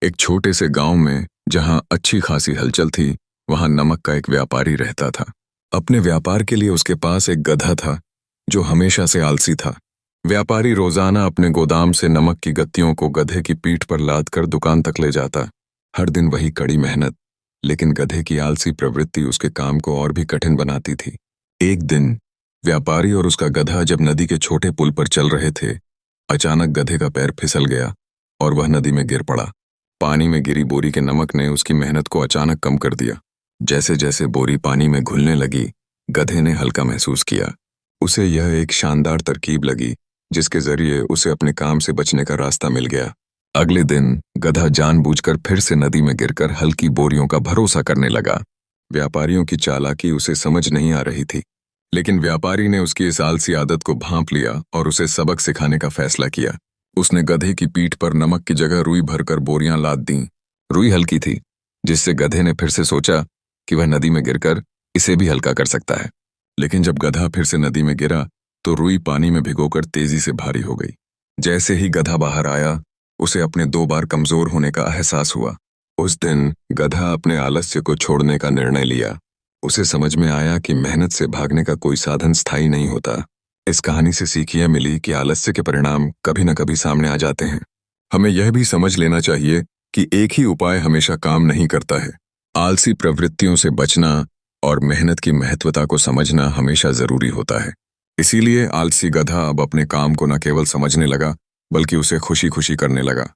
एक छोटे से गांव में जहां अच्छी खासी हलचल थी, वहां नमक का एक व्यापारी रहता था। अपने व्यापार के लिए उसके पास एक गधा था जो हमेशा से आलसी था। व्यापारी रोजाना अपने गोदाम से नमक की गत्तियों को गधे की पीठ पर लाद कर दुकान तक ले जाता। हर दिन वही कड़ी मेहनत, लेकिन गधे की आलसी प्रवृत्ति उसके काम को और भी कठिन बनाती थी। एक दिन व्यापारी और उसका गधा जब नदी के छोटे पुल पर चल रहे थे, अचानक गधे का पैर फिसल गया और वह नदी में गिर पड़ा। पानी में गिरी बोरी के नमक ने उसकी मेहनत को अचानक कम कर दिया। जैसे जैसे बोरी पानी में घुलने लगी, गधे ने हल्का महसूस किया। उसे यह एक शानदार तरकीब लगी जिसके जरिए उसे अपने काम से बचने का रास्ता मिल गया। अगले दिन गधा जानबूझकर फिर से नदी में गिरकर हल्की बोरियों का भरोसा करने लगा। व्यापारियों की चालाकी उसे समझ नहीं आ रही थी, लेकिन व्यापारी ने उसकी इस आलसी आदत को भांप लिया और उसे सबक सिखाने का फैसला किया। उसने गधे की पीठ पर नमक की जगह रुई भरकर बोरियां लाद दीं। रुई हल्की थी, जिससे गधे ने फिर से सोचा कि वह नदी में गिरकर इसे भी हल्का कर सकता है। लेकिन जब गधा फिर से नदी में गिरा तो रुई पानी में भिगोकर तेजी से भारी हो गई। जैसे ही गधा बाहर आया, उसे अपने 2 बार कमजोर होने का एहसास हुआ। उस दिन गधा अपने आलस्य को छोड़ने का निर्णय लिया। उसे समझ में आया कि मेहनत से भागने का कोई साधन स्थायी नहीं होता। इस कहानी से सीख यह मिली कि आलस्य के परिणाम कभी न कभी सामने आ जाते हैं। हमें यह भी समझ लेना चाहिए कि एक ही उपाय हमेशा काम नहीं करता है। आलसी प्रवृत्तियों से बचना और मेहनत की महत्वता को समझना हमेशा जरूरी होता है। इसीलिए आलसी गधा अब अपने काम को न केवल समझने लगा, बल्कि उसे खुशी खुशी करने लगा।